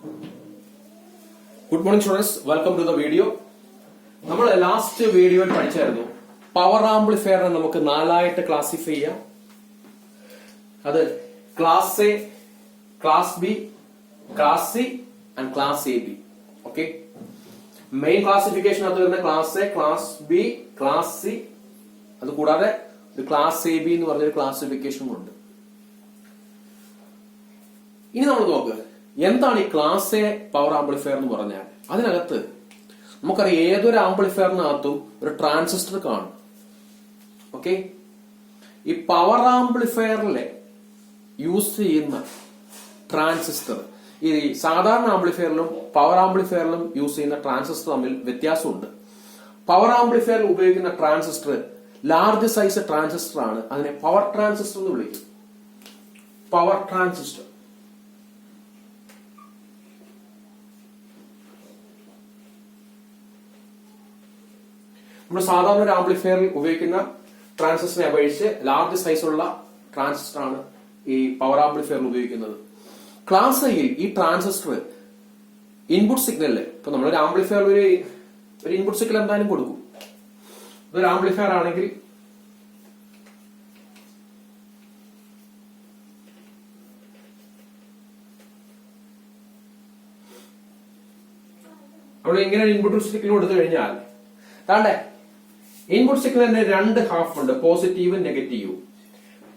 Good morning students, welcome to the video. നമ്മൾ last വീഡിയോയിൽ പഠിച്ചായിരുന്നു power ആംപ്ലിഫയറിനെ നമുക്ക് നാലായിട്ട് ക്ലാസിഫൈ ചെയ്യാം. അത് class A, class B, class C and class A B. Okay, main classification അത് വരുന്ന class A, class B, class C, അത് കൂടാതെ ക്ലാസ് എ ബി എന്ന് പറഞ്ഞൊരു ക്ലാസിഫിക്കേഷനും ഉണ്ട്. ഇനി നമ്മൾ നോക്കുക എന്താണ് ഈ ക്ലാസ് എ പവർ ആംപ്ലിഫയർ എന്ന് പറഞ്ഞാൽ. അതിനകത്ത് നമുക്കറിയാം ഏതൊരു ആംപ്ലിഫയറിനകത്തും ഒരു ട്രാൻസിസ്റ്റർ കാണും. ഓക്കെ, ഈ പവർ ആംപ്ലിഫയറിലെ യൂസ് ചെയ്യുന്ന ട്രാൻസിസ്റ്റർ ഈ സാധാരണ ആംപ്ലിഫയറിലും പവർ ആംപ്ലിഫയറിലും യൂസ് ചെയ്യുന്ന ട്രാൻസിസ്റ്റർ തമ്മിൽ വ്യത്യാസമുണ്ട്. പവർ ആംപ്ലിഫയറിൽ ഉപയോഗിക്കുന്ന ട്രാൻസിസ്റ്റർ ലാർജ് സൈസ് ട്രാൻസിസ്റ്റർ ആണ്. അതിനെ പവർ ട്രാൻസിസ്റ്റർ എന്ന് വിളിക്കും. Power transistor. നമ്മൾ സാധാരണ ഒരു ആംപ്ലിഫയറിൽ ഉപയോഗിക്കുന്ന ട്രാൻസിസ്റ്ററിനെ അപേക്ഷിച്ച് ലാർജ് സൈസുള്ള ട്രാൻസിസ്റ്റർ ആണ് ഈ പവർ ആംപ്ലിഫയറിൽ ഉപയോഗിക്കുന്നത്. ക്ലാസ് എയിൽ ഈ ട്രാൻസിസ്റ്റർ ഇൻപുട്ട് സിഗ്നലില് ഇപ്പൊ നമ്മളൊരു ആംപ്ലിഫയർ ഒരു ഇൻപുട്ട് സിഗ്നൽ എന്തായാലും കൊടുക്കും. ഇതൊരു ആംപ്ലിഫയർ ആണെങ്കിൽ നമ്മൾ ഇങ്ങനെ ഇൻപുട്ട് സിഗ്നൽ കൊടുത്തു കഴിഞ്ഞാൽ താണ്ടെ ഇൻപുട്ട് സിഗ്നലിന് രണ്ട് ഹാഫ് ഉണ്ട്, പോസിറ്റീവും നെഗറ്റീവും.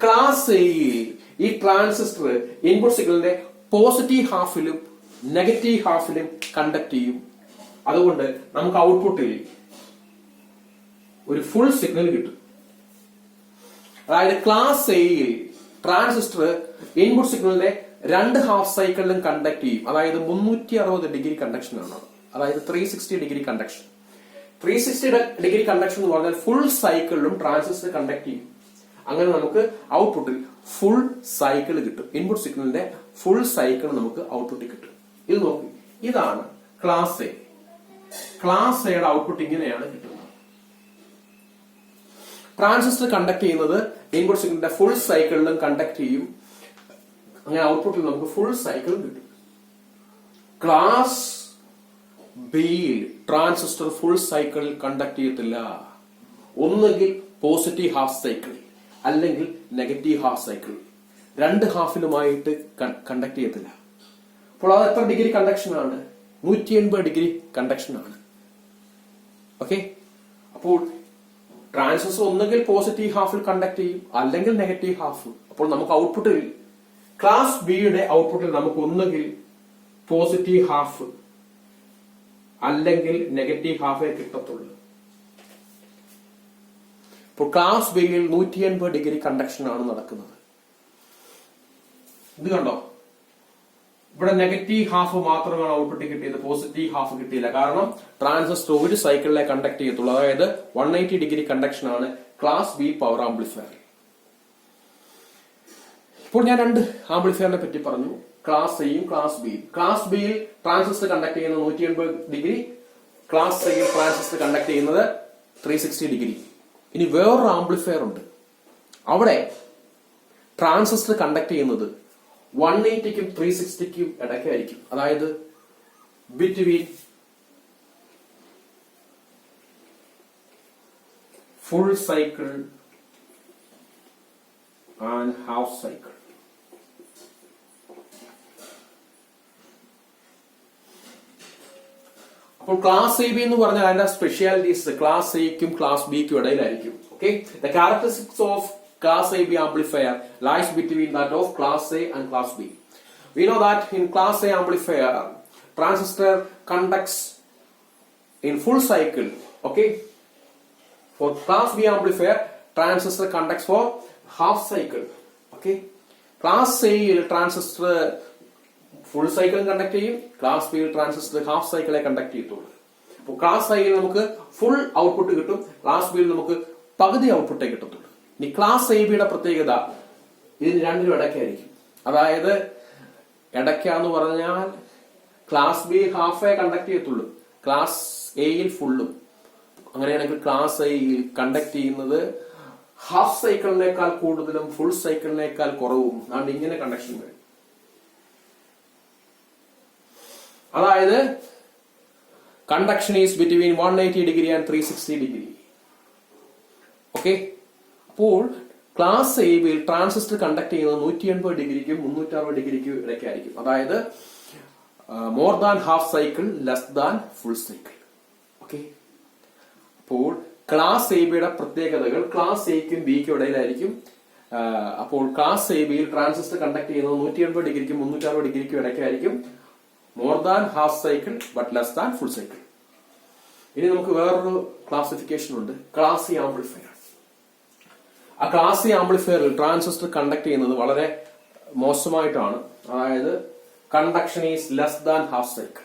ക്ലാസ് എയിൽ ഈ ട്രാൻസിസ്റ്റർ ഇൻപുട്ട് സിഗ്നലിന്റെ പോസിറ്റീവ് ഹാഫിലും നെഗറ്റീവ് ഹാഫിലും കണ്ടക്ട് ചെയ്യും. അതുകൊണ്ട് നമുക്ക് ഔട്ട്പുട്ടിൽ ഒരു ഫുൾ സിഗ്നൽ കിട്ടും. അതായത് ക്ലാസ് എയിൽ ട്രാൻസിസ്റ്റർ ഇൻപുട്ട് സിഗ്നലിന്റെ രണ്ട് ഹാഫ് സൈക്കിളിലും കണ്ടക്ട് ചെയ്യും. അതായത് 360 ഡിഗ്രി കണ്ടക്ഷൻ ആണ്. അതായത് 360 ഡിഗ്രി കണ്ടക്ഷൻ. 360 ഡിഗ്രി കണ്ടക്ഷൻ എന്ന് പറഞ്ഞാൽ ഫുൾ സൈക്കിളിലും ട്രാൻസിസ്റ്റർ കണ്ടക്ട് ചെയ്യും. അങ്ങനെ നമുക്ക് ഔട്ട്പുട്ടിൽ ഫുൾ സൈക്കിൾ കിട്ടും. ഇൻപുട്ട് സിഗ്നലിന്റെ ഫുൾ സൈക്കിൾ നമുക്ക് ഔട്ട്പുട്ടിൽ കിട്ടും. ഇത് നോക്കി, ഇതാണ് ക്ലാസ് എ. ക്ലാസ് എയുടെ ഔട്ട്പുട്ട് ഇങ്ങനെയാണ് കിട്ടുന്നത്. ട്രാൻസിസ്റ്റർ കണ്ടക്ട് ചെയ്യുന്നത് ഇൻപുട്ട് സിഗ്നലിന്റെ ഫുൾ സൈക്കിളിലും കണ്ടക്ട് ചെയ്യും. അങ്ങനെ ഔട്ട്പുട്ടിൽ നമുക്ക് ഫുൾ സൈക്കിൾ കിട്ടും. ക്ലാസ് ബിയിൽ ട്രാൻസിസ്റ്റർ ഫുൾ സൈക്കിളിൽ കണ്ടക്ട് ചെയ്യത്തില്ല. ഒന്നുകിൽ പോസിറ്റീവ് ഹാഫ് സൈക്കിൾ അല്ലെങ്കിൽ നെഗറ്റീവ് ഹാഫ് സൈക്കിൾ, രണ്ട് ഹാഫിലുമായിട്ട് കണ്ടക്ട് ചെയ്യത്തില്ല. അപ്പോൾ അത് എത്ര ഡിഗ്രി കണ്ടക്ഷൻ ആണ്? 180 ഡിഗ്രി കണ്ടക്ഷൻ ആണ്. ഓക്കെ, അപ്പോൾ ട്രാൻസിസ്റ്റർ ഒന്നുകിൽ പോസിറ്റീവ് ഹാഫിൽ കണ്ടക്ട് ചെയ്യും അല്ലെങ്കിൽ നെഗറ്റീവ് ഹാഫ്. അപ്പോൾ നമുക്ക് ഔട്ട്പുട്ടിൽ ക്ലാസ് ബിയുടെ ഔട്ട്പുട്ടിൽ നമുക്ക് ഒന്നുകിൽ പോസിറ്റീവ് ഹാഫ് അല്ലെങ്കിൽ നെഗറ്റീവ് ഹാഫേ കിട്ടത്തുള്ളൂ. ഇപ്പോൾ ക്ലാസ് ബിയിൽ 180 ഡിഗ്രി കണ്ടക്ഷൻ ആണ് നടക്കുന്നത്. ഇത് കണ്ടോ, ഇവിടെ നെഗറ്റീവ് ഹാഫ് മാത്രമാണ് ഔട്ട്പുട്ട് കിട്ടിയത്, പോസിറ്റീവ് ഹാഫ് കിട്ടിയില്ല. കാരണം ട്രാൻസിസ്റ്റർ ഒരു സൈക്കിളിലെ കണ്ടക്ട് ചെയ്യത്തുള്ളൂ. അതായത് 180 ഡിഗ്രി കണ്ടക്ഷൻ ആണ് ക്ലാസ് ബി പവർ ആംപ്ലിഫയർ. ഇപ്പോൾ ഞാൻ രണ്ട് ആംപ്ലിഫയറിനെ പറ്റി പറഞ്ഞു, ക്ലാസ് എയും ക്ലാസ് ബിയും. ക്ലാസ് ബിയിൽ ട്രാൻസിസ്റ്റർ കണ്ടക്ട് ചെയ്യുന്നത് 180 ഡിഗ്രി, ക്ലാസ് എയിൽ ട്രാൻസിസ്റ്റർ കണ്ടക്ട് ചെയ്യുന്നത് 360 ഡിഗ്രി. ഇനി വേറൊരു ആംപ്ലിഫയർ ഉണ്ട്, അവിടെ ട്രാൻസിസ്റ്റർ കണ്ടക്ട് ചെയ്യുന്നത് 180ക്കും 360ക്കും ഇടയ്ക്കായിരിക്കും. അതായത് between full cycle and half cycle. അപ്പോൾ ക്ലാസ് എ ബി എന്ന് പറഞ്ഞാൽ അതിന്റെ സ്പെഷ്യാലിറ്റീസ് ക്ലാസ് എക്കും ക്ലാസ് ബിക്കും ഇടയിലായിരിക്കും. Okay, the characteristics of class A B amplifier lies between that of class A and class B. We know that in class A amplifier, transistor conducts in full cycle. Okay, for class B amplifier, transistor conducts for half cycle. Okay, class A transistor full സൈക്കിളും conduct ചെയ്യും, class ബിയിൽ transistor half സൈക്കിളെ conduct ചെയ്യത്തുള്ളൂ. അപ്പോൾ class ഐയിൽ നമുക്ക് full output കിട്ടും, class ബിയിൽ നമുക്ക് പകുതി ഔട്ട്പുട്ടേ കിട്ടത്തുള്ളൂ. ഇനി ക്ലാസ് എ ബിയുടെ പ്രത്യേകത ഇതിന് രണ്ടിനും ഇടയ്ക്കായിരിക്കും. അതായത് ഇടയ്ക്കാന്ന് പറഞ്ഞാൽ ക്ലാസ് ബി ഹാഫേ കണ്ടക്ട് ചെയ്യത്തുള്ളൂ, ക്ലാസ് എയിൽ ഫുള്ളും. അങ്ങനെയാണെങ്കിൽ ക്ലാസ് എയിൽ കണ്ടക്ട് ചെയ്യുന്നത് ഹാഫ് സൈക്കിളിനേക്കാൾ കൂടുതലും ഫുൾ സൈക്കിളിനേക്കാൾ കുറവും. അതുകൊണ്ട് ഇങ്ങനെ കണ്ടക്ഷൻ വരും. അതായത് conduction is between 180 degree and 360 degree. Okay, അപ്പോൾ ക്ലാസ് എ ബിയിൽ ട്രാൻസിസ്റ്റർ കണ്ടക്ട് ചെയ്യുന്നത് 180 ഡിഗ്രിക്കും 360 ഡിഗ്രിക്കും ഇടയ്ക്കായിരിക്കും. അതായത് more than half cycle, less than full cycle. Okay, അപ്പോൾ ക്ലാസ് എ ബിയുടെ പ്രത്യേകതകൾ ക്ലാസ് എക്കും ബിക്കും ഇടയിലായിരിക്കും. അപ്പോൾ ക്ലാസ് എ ബിയിൽ ട്രാൻസിസ്റ്റർ കണ്ടക്ട് ചെയ്യുന്നത് 180 ഡിഗ്രിക്കും 360 ഡിഗ്രിക്കും ഇടയ്ക്കായിരിക്കും. More than half cycle but less than full cycle. ഇനി നമുക്ക് വേറൊരു ക്ലാസിഫിക്കേഷൻ ഉണ്ട്, ക്ലാസ് എ ആംപ്ലിഫയർ. ആ ക്ലാസ് എ ആംപ്ലിഫയറിൽ ട്രാൻസിസ്റ്റർ കണ്ടക്ട് ചെയ്യുന്നത് വളരെ മോശമായിട്ടാണ്. അതായത് conduction is less than half cycle.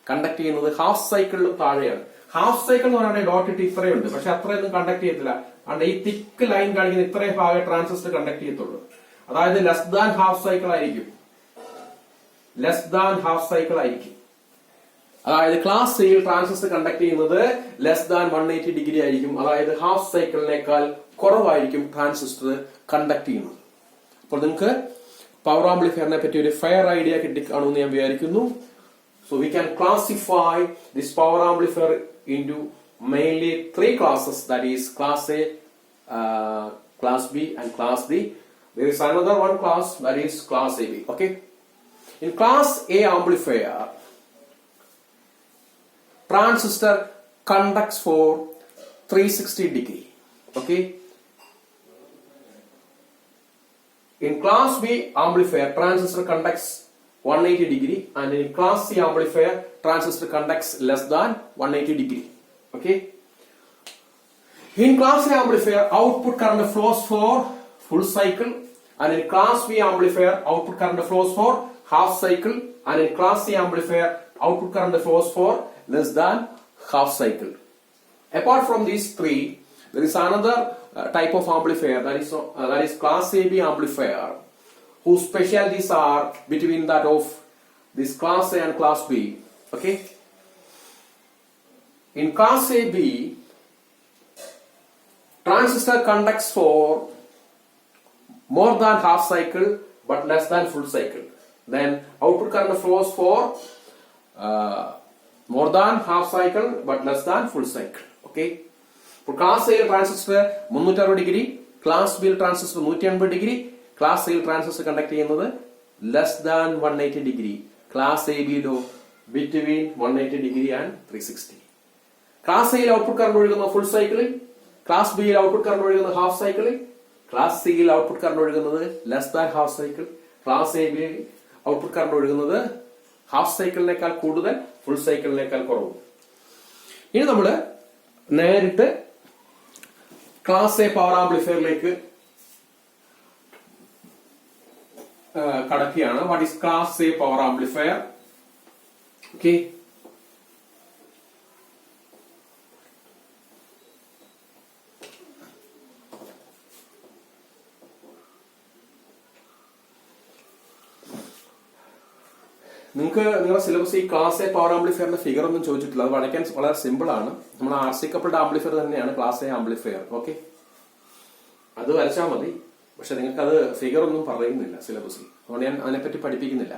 Conduct ചെയ്യുന്നത് ഹാഫ് സൈക്കിളിലും താഴെയാണ്. ഹാഫ് സൈക്കിൾ എന്ന് പറയുന്നത് ഡോട്ട് ഇട്ട് ഇത്രയുണ്ട്, പക്ഷെ അത്രയൊന്നും കണ്ടക്ട് ചെയ്യത്തില്ല. അതുകൊണ്ട് ഈ തിക്ക് ലൈൻ കാണിക്കുന്ന ഇത്രയും ഭാഗം ട്രാൻസിസ്റ്റർ കണ്ടക്ട് ചെയ്യത്തുള്ളൂ. അതായത് ലെസ് ദാൻ ഹാഫ് സൈക്കിൾ ആയിരിക്കും. ലെസ് ദാൻ ഹാഫ് സൈക്കിൾ ആയിരിക്കും. അതായത് ക്ലാസ് എയിൽ ട്രാൻസിസ്റ്റർ കണ്ടക്ട് ചെയ്യുന്നത് ലെസ് ദാൻ 180 ഡിഗ്രി ആയിരിക്കും. അതായത് ഹാഫ് സൈക്കിളിനേക്കാൾ കുറവായിരിക്കും ട്രാൻസിസ്റ്റർ കണ്ടക്ട് ചെയ്യുന്നത്. അപ്പോൾ നിങ്ങൾക്ക് പവർ ആംപ്ലിഫയറിനെ പറ്റി ഒരു ഫെയർ ഐഡിയ കിട്ടിക്കാണുമെന്ന് ഞാൻ വിചാരിക്കുന്നു. So we can classify this power amplifier into mainly 3 classes, that is class A, class B and class D. There is another one class, that is class AB. Okay, in class A amplifier, transistor conducts for 360 degree. Okay, in class B amplifier, transistor conducts 180 degree, and in class C amplifier, transistor conducts less than 180 degree. Okay, in class A amplifier, output current flows for full cycle, and in class B amplifier, output current flows for half cycle, and in class C amplifier, output current flows for less than half cycle. Apart from these 3, there is another type of amplifier, that is class AB amplifier, whose specialties are between that of this class A and class B. Okay, in class AB, transistor conducts for more than half cycle but less than full cycle. Then output current flows for more than half cycle but less than full cycle. Okay, for class A transistor 360 degree, class B transistor 180 degree, class എയിൽ transistor conduct ചെയ്യുന്നത് less than 180 degree, class A ബിയിലോ between 180 degree and 360. Class എയിൽ output current ഒഴുകുന്ന full സൈക്കിളിൽ, class ബിയിൽ output current ഒഴുകുന്നത് half സൈക്കിളിൽ, class സിയിൽ ഔട്ട്പുട്ട് കറന്റ് ഒഴുകുന്നത് less than half cycle, class A ബിയിൽ ഔട്ട്പുട്ട് കറന്റ് ഒഴുകുന്നത് ഹാഫ് സൈക്കിളിനേക്കാൾ കൂടുതൽ, ഫുൾ സൈക്കിളിനേക്കാൾ കുറവ്. ഇനി നമ്മൾ നേരിട്ട് ക്ലാസ് എ പവർ ആംപ്ലിഫയറിലേക്ക് കടക്കുകയാണ്. What is class A power amplifier? Okay, നിങ്ങൾക്ക് നിങ്ങളുടെ സിലബസ് ഈ ക്ലാസ് എ പവർ ആംപ്ലിഫയറിന്റെ ഫിഗർ ഒന്നും ചോദിച്ചിട്ടില്ല. അത് വരയ്ക്കാൻ വളരെ സിമ്പിൾ ആണ്. നമ്മുടെ ആർ സി കപ്പിൾഡ് ആംപ്ലിഫയർ തന്നെയാണ് ക്ലാസ് എ ആംപ്ലിഫയർ. ഓക്കെ, അത് വരച്ചാൽ മതി. പക്ഷെ നിങ്ങൾക്ക് അത് ഫിഗർ ഒന്നും പറയുന്നില്ല സിലബസിൽ. അതുകൊണ്ട് ഞാൻ അതിനെപ്പറ്റി പഠിപ്പിക്കുന്നില്ല.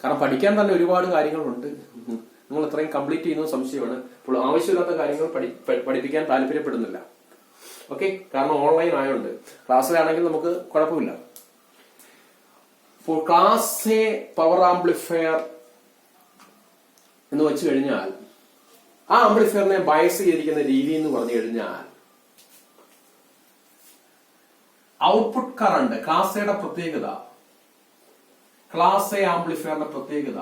കാരണം പഠിക്കാൻ തന്നെ ഒരുപാട് കാര്യങ്ങളുണ്ട്. നിങ്ങൾ ഇത്രയും കംപ്ലീറ്റ് ചെയ്യുന്നത് സംശയമാണ്. അപ്പോൾ ആവശ്യമില്ലാത്ത കാര്യങ്ങൾ പഠിപ്പിക്കാൻ താല്പര്യപ്പെടുന്നില്ല. ഓക്കെ, കാരണം ഓൺലൈൻ ആയതുകൊണ്ട്. ക്ലാസ്സിലാണെങ്കിൽ നമുക്ക് കുഴപ്പമില്ല. അപ്പോൾ ക്ലാസ് എ പവർ ആംപ്ലിഫയർ എന്ന് വെച്ച് കഴിഞ്ഞാൽ ആ ആംപ്ലിഫയറിനെ ബയസ് ചെയ്തിരിക്കുന്ന രീതി എന്ന് പറഞ്ഞു കഴിഞ്ഞാൽ ഔട്ട്പുട്ട് കറണ്ട്, ക്ലാസ് എയുടെ പ്രത്യേകത, ക്ലാസ് എ ആംപ്ലിഫയറിന്റെ പ്രത്യേകത,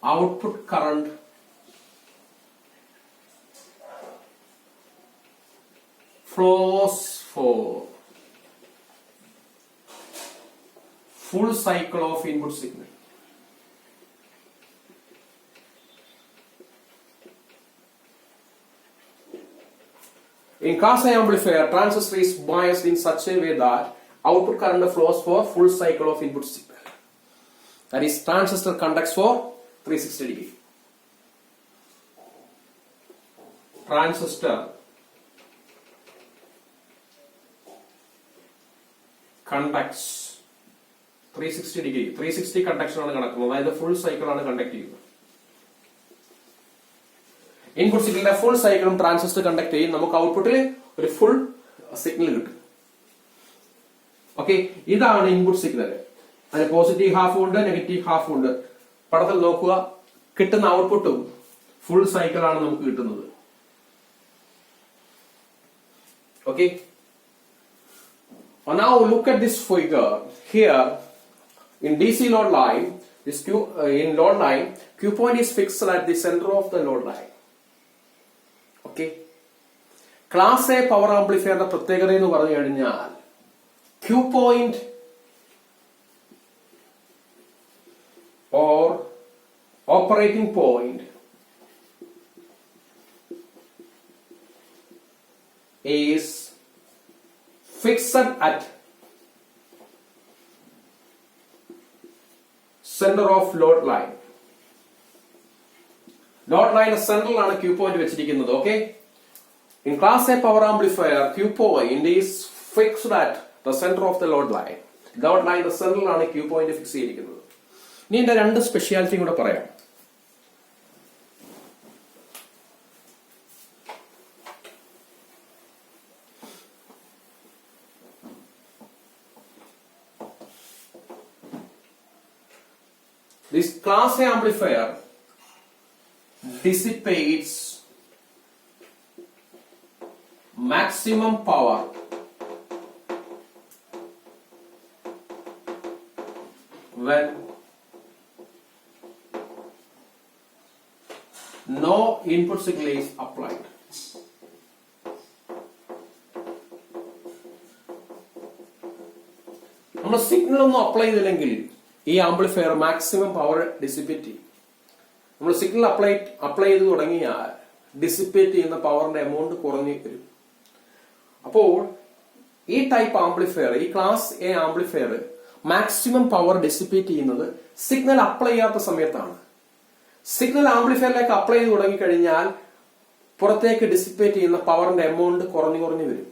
output current flows for full cycle of input signal. In class A amplifier, transistor is biased in such a way that output current flows for full cycle of input signal. That is, transistor conducts for 360 degree. Transistor conducts 360 degree 360 conduction ആണ് നടക്കുന്നത്, അതായത് full cycle ആണ് conduct ചെയ്യുന്നത്. Input സിഗ്നലിന്റെ full സൈക്കിളും transistor conduct ചെയ്യും, നമുക്ക് ഔട്ട്പുട്ടിൽ ഒരു ഫുൾ സിഗ്നൽ കിട്ടും. ഓക്കെ, ഇതാണ് ഇൻപുട്ട് സിഗ്നൽ. അതിന് പോസിറ്റീവ് ഹാഫും ഉണ്ട്, നെഗറ്റീവ് ഹാഫും ഉണ്ട്. പടത്തിൽ നോക്കുക, കിട്ടുന്ന ഔട്ട്പുട്ടും ഫുൾ സൈക്കിൾ ആണ് നമുക്ക് കിട്ടുന്നത്. Okay, now look at this figure here. In DC load line, this in load line, Q point is fixed at the center of the load line. Okay, class A power amplifier ന്റെ പ്രത്യേകത എന്ന് പറഞ്ഞു കഴിഞ്ഞാൽ Q point or operating point is fixed at center of load line. Load line സെന്ററിലാണ് Q point വെച്ചിരിക്കുന്നത്. Okay, in class A power amplifier Q point is fixed at the center of the load line. Load line സെന്ററിലാണ് Q point fix ചെയ്തിരിക്കുന്നത്. ഇനി ഇതിന്റെ രണ്ട് സ്പെഷ്യാലിറ്റിയും കൂടെ പറയാം. This class A amplifier dissipates maximum power when no input signal is applied. നമ്മൾ signal ഒന്നും apply ചെയ്തില്ലെങ്കിൽ ഈ ആംപ്ലിഫയർ മാക്സിമം പവർ ഡിസിപ്പേറ്റ് ചെയ്യും. നമ്മൾ സിഗ്നൽ അപ്ലൈ ചെയ്ത് തുടങ്ങിയാൽ ഡിസിപ്പേറ്റ് ചെയ്യുന്ന പവറിന്റെ എമൗണ്ട് കുറഞ്ഞു വരും. അപ്പോൾ ഈ ടൈപ്പ് ആംപ്ലിഫയർ, ഈ class A amplifier maximum power dissipate ചെയ്യുന്നത് സിഗ്നൽ അപ്ലൈ ചെയ്യാത്ത സമയത്താണ്. സിഗ്നൽ ആംപ്ലിഫയറിലേക്ക് അപ്ലൈ ചെയ്ത് തുടങ്ങിക്കഴിഞ്ഞാൽ പുറത്തേക്ക് ഡിസിപ്പേറ്റ് ചെയ്യുന്ന പവറിന്റെ എമൗണ്ട് കുറഞ്ഞു വരും.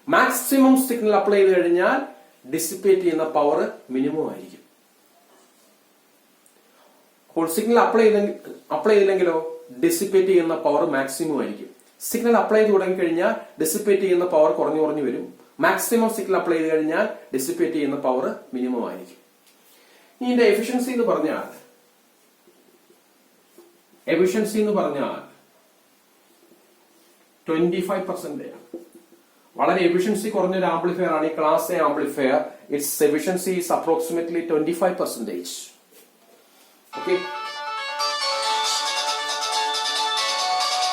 മാക്സിമം സിഗ്നൽ അപ്ലൈ ചെയ്ത് കഴിഞ്ഞാൽ ഡിസിപ്പേറ്റ് ചെയ്യുന്ന പവർ മിനിമം ആയിരിക്കും. അപ്പോൾ സിഗ്നൽ അപ്ലൈ ചെയ്തില്ലെങ്കിലോ ഡിസിപ്പേറ്റ് ചെയ്യുന്ന പവർ മാക്സിമം ആയിരിക്കും. സിഗ്നൽ അപ്ലൈ ചെയ്ത് തുടങ്ങിക്കഴിഞ്ഞാൽ ഡിസിപ്പേറ്റ് ചെയ്യുന്ന പവർ കുറഞ്ഞു വരും. മാക്സിമം സിഗ്നൽ അപ്ലൈ ചെയ്ത് കഴിഞ്ഞാൽ ഡിസിപ്പേറ്റ് ചെയ്യുന്ന പവർ മിനിമം ആയിരിക്കും. ഇനി ഇതിന്റെ എഫിഷ്യൻസി എന്ന് പറഞ്ഞാൽ 25% ആണ്. വളരെ എഫിഷ്യൻസി കുറഞ്ഞൊരു ആംപ്ലിഫയർ ആണ് ഈ class A amplifier. It's efficiency is approximately 25%. Okay,